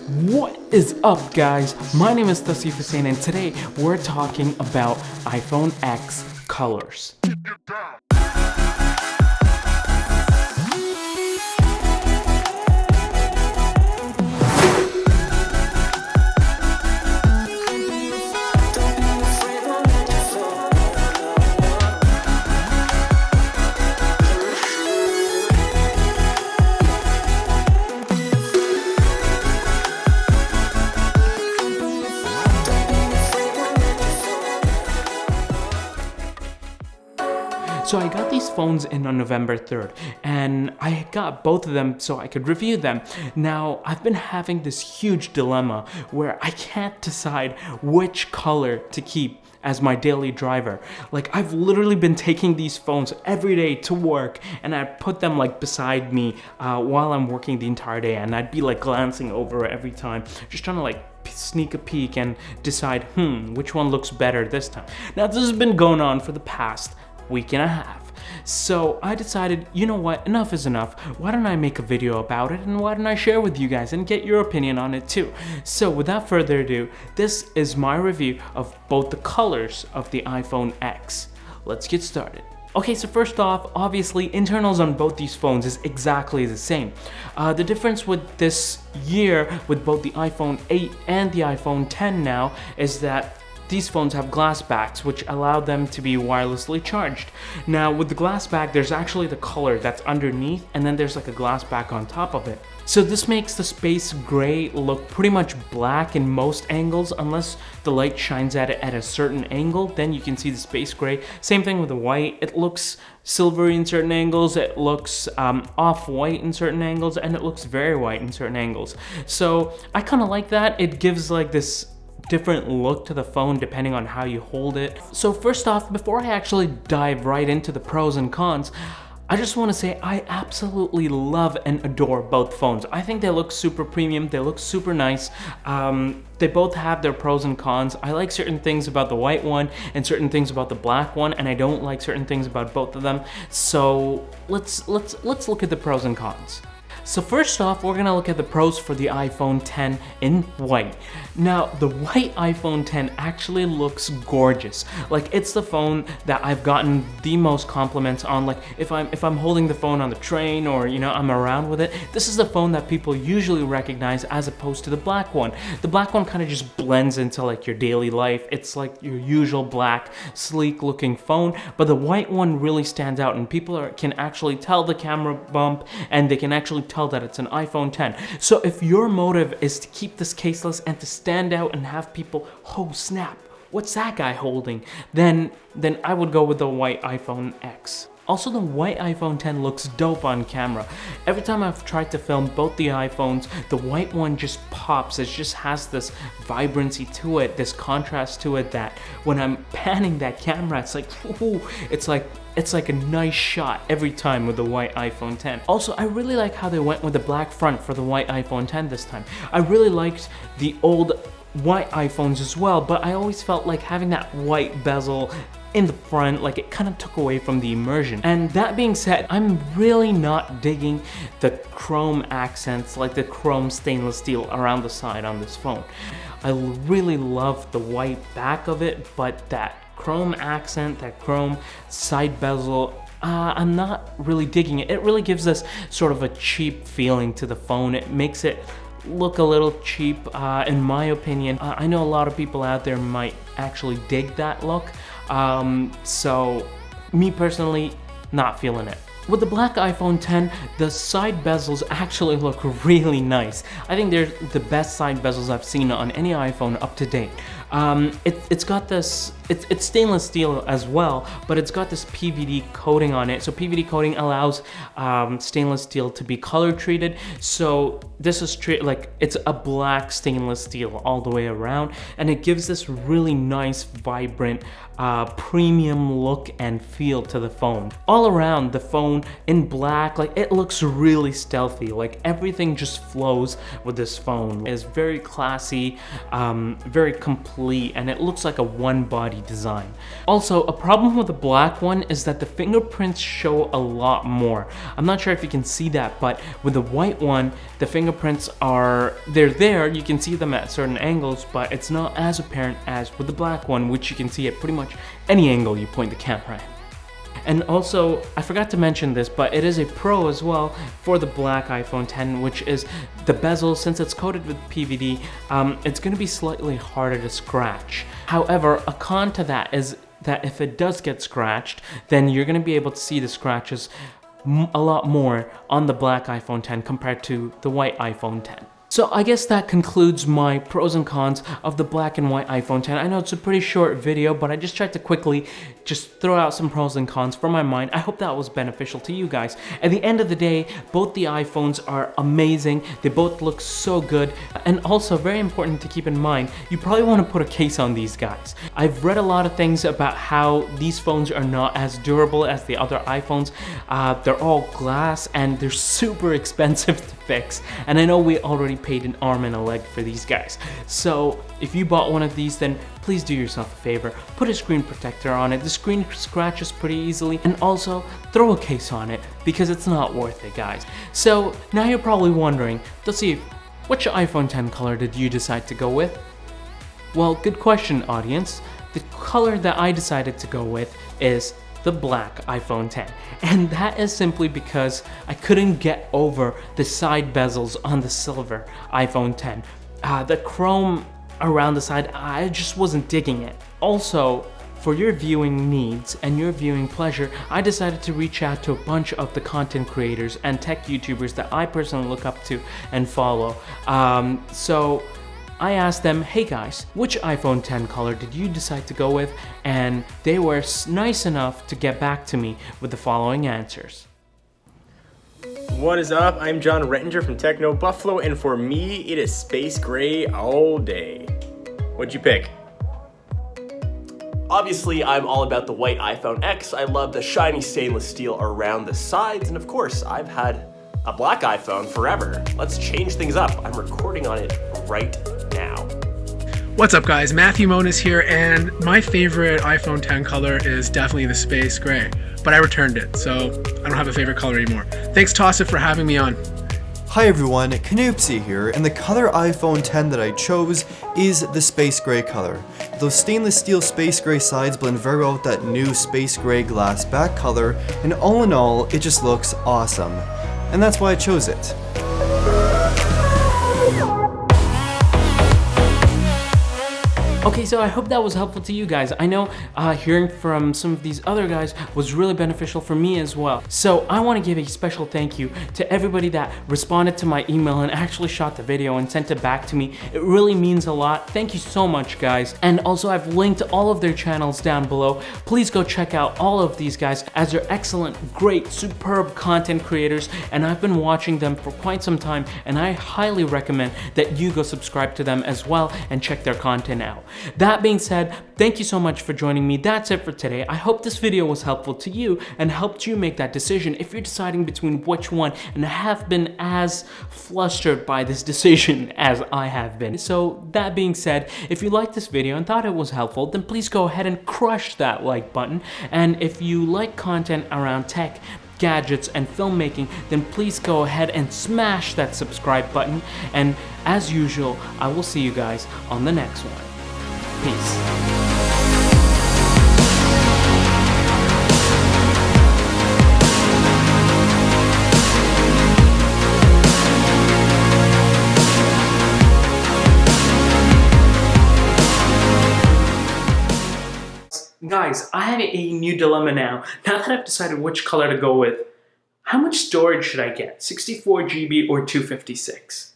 What is up, guys? My name is Tausif Hussain, and today we're talking about iPhone X colors. So I got these phones in on November 3rd, and I got both of them so I could review them. Now, I've been having this huge dilemma where I can't decide which color to keep as my daily driver. Like, I've literally been taking these phones every day to work, and I'd put them like beside me while I'm working the entire day, and I'd be like glancing over it every time, just trying to like sneak a peek and decide, which one looks better this time. Now, this has been going on for the past week and a half. So I decided, you know what, enough is enough. Why don't I make a video about it, and why don't I share with you guys and get your opinion on it too? So without further ado, this is my review of both the colors of the iPhone X. Let's get started. Okay, so first off, obviously internals on both these phones is exactly the same. The difference with this year with both the iPhone 8 and the iPhone 10 now is that these phones have glass backs, which allow them to be wirelessly charged. Now, with the glass back, there's actually the color that's underneath, and then there's like a glass back on top of it. So this makes the space gray look pretty much black in most angles, unless the light shines at it at a certain angle, then you can see the space gray. Same thing with the white. It looks silvery in certain angles, it looks off-white in certain angles, and it looks very white in certain angles. So I kind of like that. It gives like this different look to the phone depending on how you hold it. So first off, before I actually dive right into the pros and cons, I just want to say I absolutely love and adore both phones. I think they look super premium, they look super nice. They both have their pros and cons. I like certain things about the white one and certain things about the black one, and I don't like certain things about both of them. So let's look at the pros and cons. So first off, we're gonna look at the pros for the iPhone 10 in white. Now, the white iPhone 10 actually looks gorgeous. Like, it's the phone that I've gotten the most compliments on. Like, if I'm holding the phone on the train, or you know, I'm around with it, this is the phone that people usually recognize as opposed to the black one. The black one kind of just blends into like your daily life. It's like your usual black, sleek looking phone, but the white one really stands out, and people can actually tell the camera bump, and they can actually tell that it's an iPhone 10. So if your motive is to keep this caseless and to stand out and have people, oh snap, what's that guy holding? Then I would go with the white iPhone X. Also, the white iPhone 10 looks dope on camera. Every time I've tried to film both the iPhones, the white one just pops. It just has this vibrancy to it, this contrast to it, that when I'm panning that camera, it's like, ooh, it's like a nice shot every time with the white iPhone 10. Also, I really like how they went with the black front for the white iPhone 10 this time. I really liked the old white iPhones as well, but I always felt like having that white bezel in the front, like, it kind of took away from the immersion. And that being said, I'm really not digging the chrome accents, like the chrome stainless steel around the side on this phone. I really love the white back of it, but that chrome accent, that chrome side bezel, I'm not really digging it. It really gives us sort of a cheap feeling to the phone. It makes it look a little cheap, in my opinion. I know a lot of people out there might actually dig that look. So me personally, not feeling it. With the black iPhone 10, the side bezels actually look really nice. I think they're the best side bezels I've seen on any iPhone up to date. It's got this, it's stainless steel as well, but it's got this PVD coating on it. So PVD coating allows stainless steel to be color treated. So this is like, it's a black stainless steel all the way around, and it gives this really nice, vibrant, premium look and feel to the phone. All around, the phone in black, like, it looks really stealthy. Like, everything just flows with this phone. It's very classy, very complete complete and it looks like a one-body design. Also, a problem with the black one is that the fingerprints show a lot more. I'm not sure if you can see that, but with the white one, the fingerprints they're there, you can see them at certain angles, but it's not as apparent as with the black one, which you can see at pretty much any angle you point the camera at. And also, I forgot to mention this, but it is a pro as well for the black iPhone X, which is the bezel. Since it's coated with PVD, it's going to be slightly harder to scratch. However, a con to that is that if it does get scratched, then you're going to be able to see the scratches a lot more on the black iPhone X compared to the white iPhone X. So I guess that concludes my pros and cons of the black and white iPhone X. I know it's a pretty short video, but I just tried to quickly just throw out some pros and cons from my mind. I hope that was beneficial to you guys. At the end of the day, both the iPhones are amazing. They both look so good. And also, very important to keep in mind, you probably want to put a case on these guys. I've read a lot of things about how these phones are not as durable as the other iPhones. They're all glass and they're super expensive to fix. And I know we already paid an arm and a leg for these guys. So if you bought one of these, then please do yourself a favor, put a screen protector on it. The screen scratches pretty easily, and also throw a case on it because it's not worth it, guys. So now you're probably wondering, Tausif, which iPhone X color did you decide to go with? Well, good question, audience. The color that I decided to go with is the black iPhone X, and that is simply because I couldn't get over the side bezels on the silver iPhone X. The chrome around the side, I just wasn't digging it. Also, for your viewing needs and your viewing pleasure, I decided to reach out to a bunch of the content creators and tech YouTubers that I personally look up to and follow. So I asked them, hey guys, which iPhone X color did you decide to go with? And they were nice enough to get back to me with the following answers. What is up? I'm Jon Rettinger from Techno Buffalo, and for me, it is space gray all day. What'd you pick? Obviously, I'm all about the white iPhone X. I love the shiny stainless steel around the sides, and of course, I've had a black iPhone forever. Let's change things up. I'm recording on it right now. What's up guys, Moniz here, and my favorite iPhone X color is definitely the space gray, but I returned it, so I don't have a favorite color anymore. Thanks Tausif for having me on. Hi everyone, Canoopsy here, and the color iPhone X that I chose is the space gray color. Those stainless steel space gray sides blend very well with that new space gray glass back color, and all in all, it just looks awesome. And that's why I chose it. Okay, so I hope that was helpful to you guys. I know hearing from some of these other guys was really beneficial for me as well. So I want to give a special thank you to everybody that responded to my email and actually shot the video and sent it back to me. It really means a lot. Thank you so much, guys. And also I've linked all of their channels down below. Please go check out all of these guys as they're excellent, great, superb content creators, and I've been watching them for quite some time, and I highly recommend that you go subscribe to them as well and check their content out. That being said, thank you so much for joining me. That's it for today. I hope this video was helpful to you and helped you make that decision if you're deciding between which one, and I have been as flustered by this decision as I have been. So that being said, if you liked this video and thought it was helpful, then please go ahead and crush that like button. And if you like content around tech, gadgets, and filmmaking, then please go ahead and smash that subscribe button. And as usual, I will see you guys on the next one. Peace. Guys, I have a new dilemma now. Now that I've decided which color to go with, how much storage should I get? 64 GB or 256?